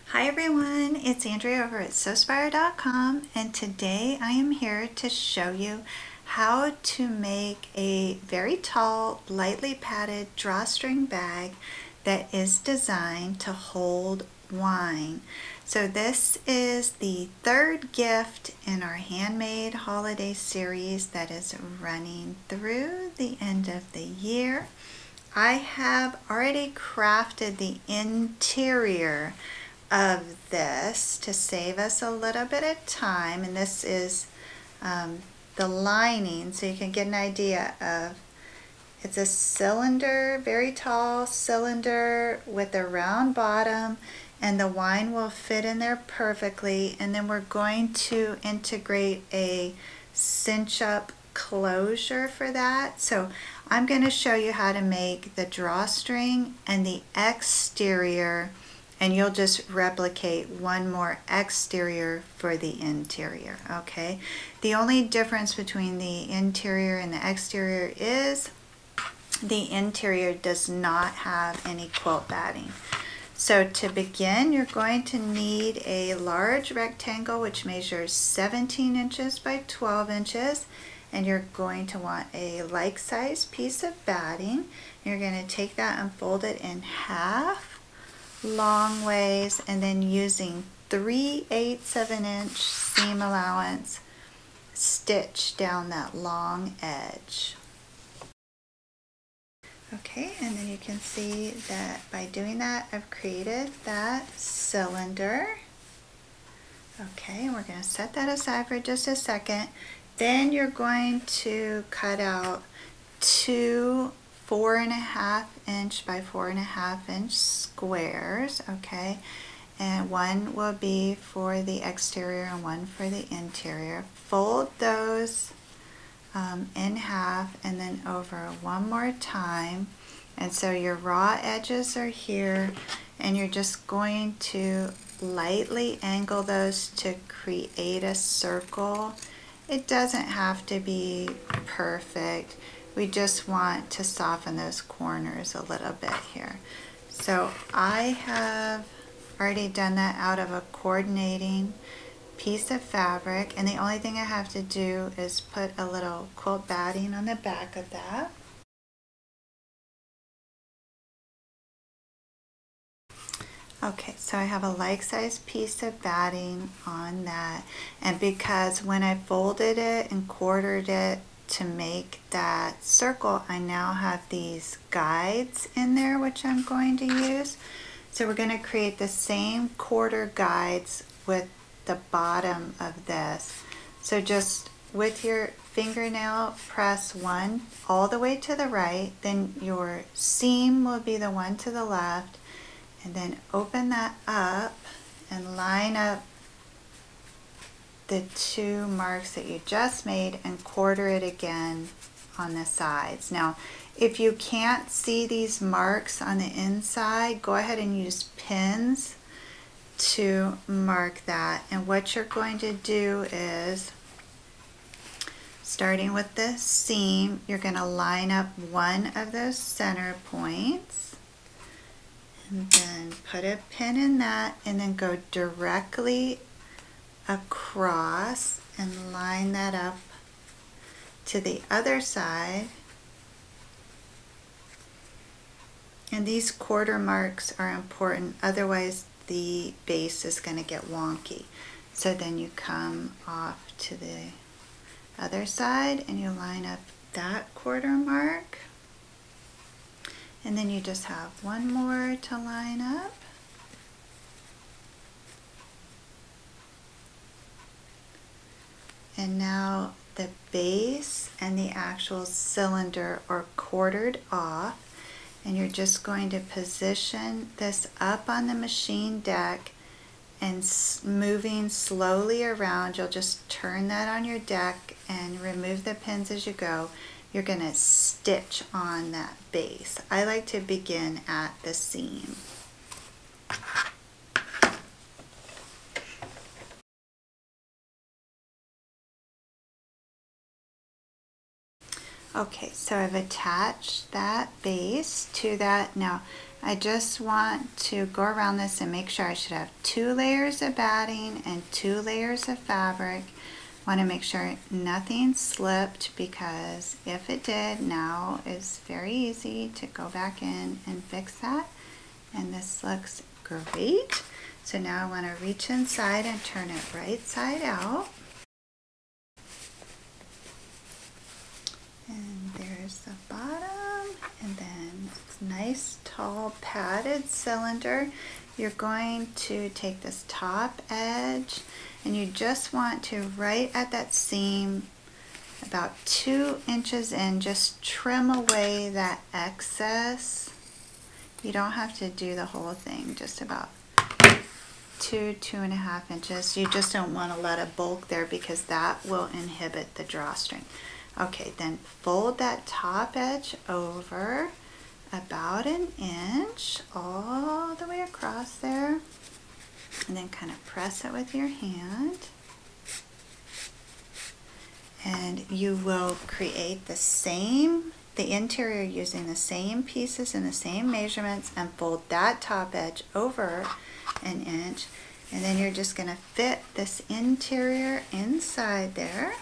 Hi everyone, it's Andrea over at Sewspire.com, and today I am here to show you how to make a very tall, lightly padded drawstring bag that is designed to hold wine. So this is the third gift in our Handmade Holiday Series that is running through the end of the year. I have already crafted the interior of this to save us a little bit of time, and this is the lining, so you can get an idea of, it's a cylinder, very tall cylinder with a round bottom, and the wine will fit in there perfectly. And then we're going to integrate a cinch up closure for that. So I'm going to show you how to make the drawstring and the exterior, and you'll just replicate one more exterior for the interior. Okay, the only difference between the interior and the exterior is the interior does not have any quilt batting. So to begin, you're going to need a large rectangle which measures 17 inches by 12 inches, and you're going to want a like-sized piece of batting. You're going to take that and fold it in half long ways, and then using 3/8 of an inch seam allowance, stitch down that long edge. Okay, and then you can see that by doing that, I've created that cylinder. Okay, we're going to set that aside for just a second. Then you're going to cut out two 4.5 inch by 4.5 inch squares, okay, and one will be for the exterior and one for the interior. Fold those in half and then over one more time, and so your raw edges are here, and you're just going to lightly angle those to create a circle. It doesn't have to be perfect. We just want to soften those corners a little bit here. So I have already done that out of a coordinating piece of fabric, and the only thing I have to do is put a little quilt batting on the back of that. Okay, so I have a like-sized piece of batting on that, and because when I folded it and quartered it to make that circle, I now have these guides in there which I'm going to use. So we're going to create the same quarter guides with the bottom of this. So just with your fingernail, press one all the way to the right, then your seam will be the one to the left, and then open that up and line up the two marks that you just made and quarter it again on the sides. Now, if you can't see these marks on the inside, go ahead and use pins to mark that. And what you're going to do is, starting with the seam, you're going to line up one of those center points and then put a pin in that, and then go directly across and line that up to the other side. And these quarter marks are important, otherwise the base is going to get wonky. So then you come off to the other side and you line up that quarter mark, and then you just have one more to line up. And now the base and the actual cylinder are quartered off, and you're just going to position this up on the machine deck and moving slowly around. You'll just turn that on your deck and remove the pins as you go. You're going to stitch on that base. I like to begin at the seam. Okay, so I've attached that base to that. Now I just want to go around this and make sure I should have 2 layers of batting and 2 layers of fabric. Want to make sure nothing slipped, because if it did, now it's very easy to go back in and fix that. And this looks great. So now I want to reach inside and turn it right side out. And there's the bottom, and then it's nice tall padded cylinder. You're going to take this top edge and you just want to, right at that seam, about 2 inches in, just trim away that excess. You don't have to do the whole thing, just about 2.5 inches. You just don't want to let it bulk there, because that will inhibit the drawstring. Okay, then fold that top edge over about 1 inch all the way across there, and then kind of press it with your hand. And you will create the interior using the same pieces and the same measurements, and fold that top edge over 1 inch. And then you're just going to fit this interior inside there.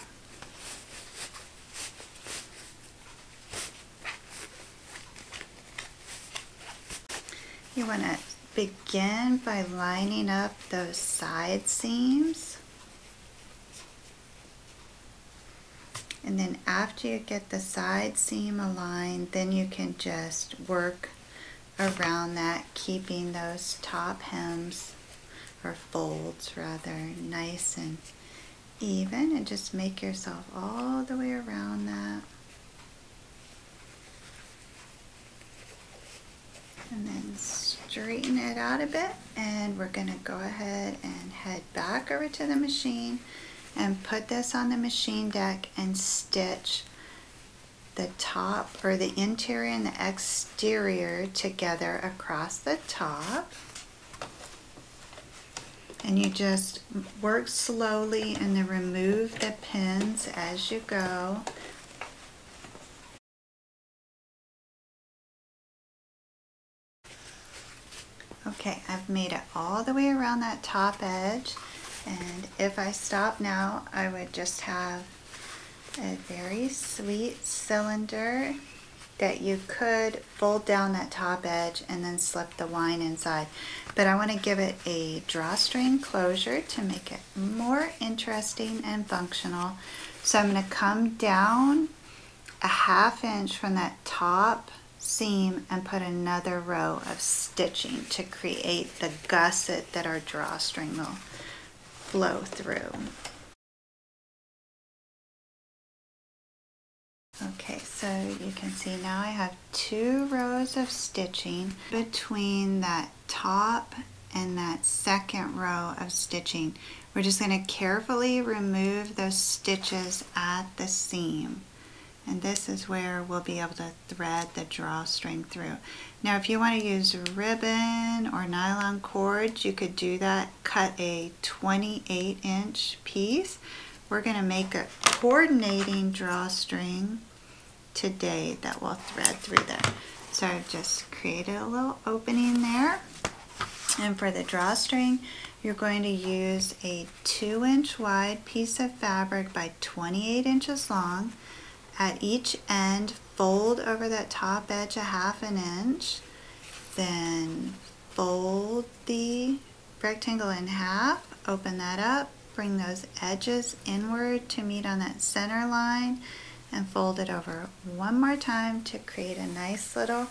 You want to begin by lining up those side seams. And then after you get the side seam aligned, then you can just work around that, keeping those top hems, or folds rather, nice and even, and just make yourself all the way around that. And then straighten it out a bit, and we're going to go ahead and head back over to the machine and put this on the machine deck and stitch the top, or the interior and the exterior, together across the top. And you just work slowly and then remove the pins as you go. Okay, I've made it all the way around that top edge, and if I stop now, I would just have a very sweet cylinder that you could fold down that top edge and then slip the twine inside. But I want to give it a drawstring closure to make it more interesting and functional. So I'm going to come down 1/2 inch from that top seam and put another row of stitching to create the gusset that our drawstring will flow through. Okay, so you can see now I have 2 rows of stitching between that top and that second row of stitching. We're just going to carefully remove those stitches at the seam. And this is where we'll be able to thread the drawstring through. Now if you want to use ribbon or nylon cords, you could do that. Cut a 28-inch piece. We're going to make a coordinating drawstring today that will thread through there. So I've just created a little opening there. And for the drawstring, you're going to use a 2-inch wide piece of fabric by 28 inches long. At each end, fold over that top edge 1/2 inch, then fold the rectangle in half, open that up, bring those edges inward to meet on that center line, and fold it over one more time to create a nice little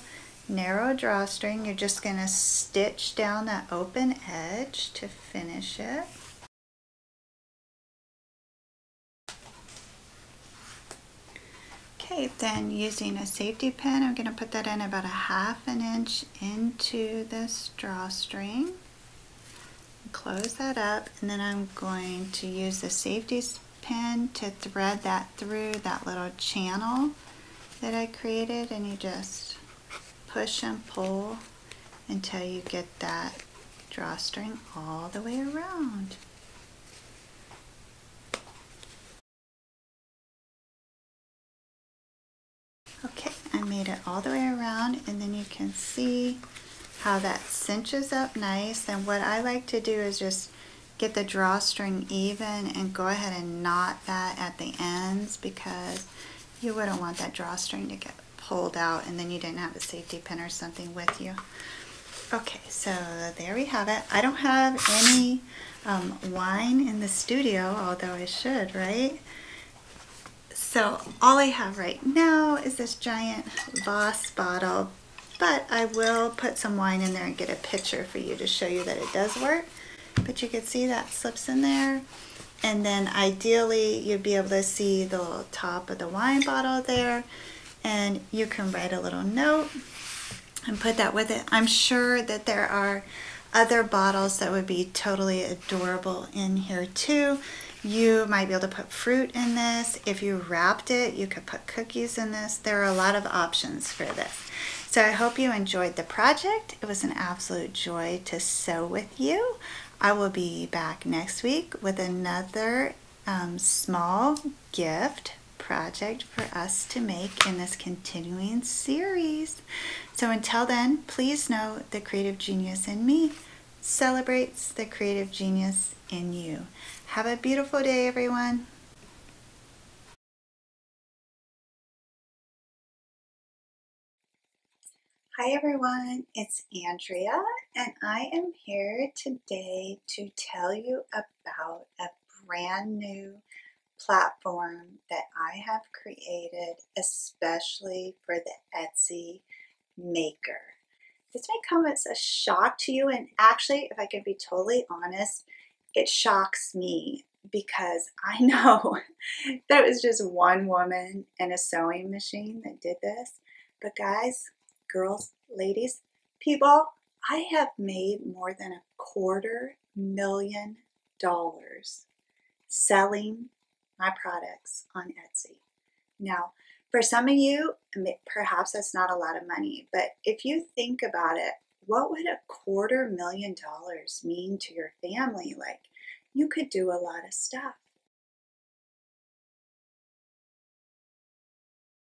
narrow drawstring. You're just going to stitch down that open edge to finish it. Okay, then using a safety pin, I'm going to put that in about 1/2 inch into this drawstring. Close that up, and then I'm going to use the safety pin to thread that through that little channel that I created, and you just push and pull until you get that drawstring all the way around. Okay, I made it all the way around, and then you can see how that cinches up nice. And what I like to do is just get the drawstring even and go ahead and knot that at the ends, because you wouldn't want that drawstring to get pulled out and then you didn't have a safety pin or something with you. Okay, so there we have it. I don't have any wine in the studio, although I should, right? So all I have right now is this giant Voss bottle, but I will put some wine in there and get a picture for you to show you that it does work. But you can see that slips in there. And then ideally you'd be able to see the little top of the wine bottle there, and you can write a little note and put that with it. I'm sure that there are other bottles that would be totally adorable in here too. You might be able to put fruit in this. If you wrapped it, you could put cookies in this. There are a lot of options for this. So I hope you enjoyed the project. It was an absolute joy to sew with you. I will be back next week with another small gift project for us to make in this continuing series. So until then, please know the creative genius in me celebrates the creative genius in you. Have a beautiful day, everyone. Hi everyone, it's Andrea, and I am here today to tell you about a brand new platform that I have created especially for the Etsy maker. This may come as a shock to you, and actually, if I can be totally honest, it shocks me because I know that it was just one woman and a sewing machine that did this. But guys, girls, ladies, people, I have made more than $250,000 selling my products on Etsy. Now, for some of you, perhaps that's not a lot of money, but if you think about it, what would $250,000 mean to your family? Like, you could do a lot of stuff.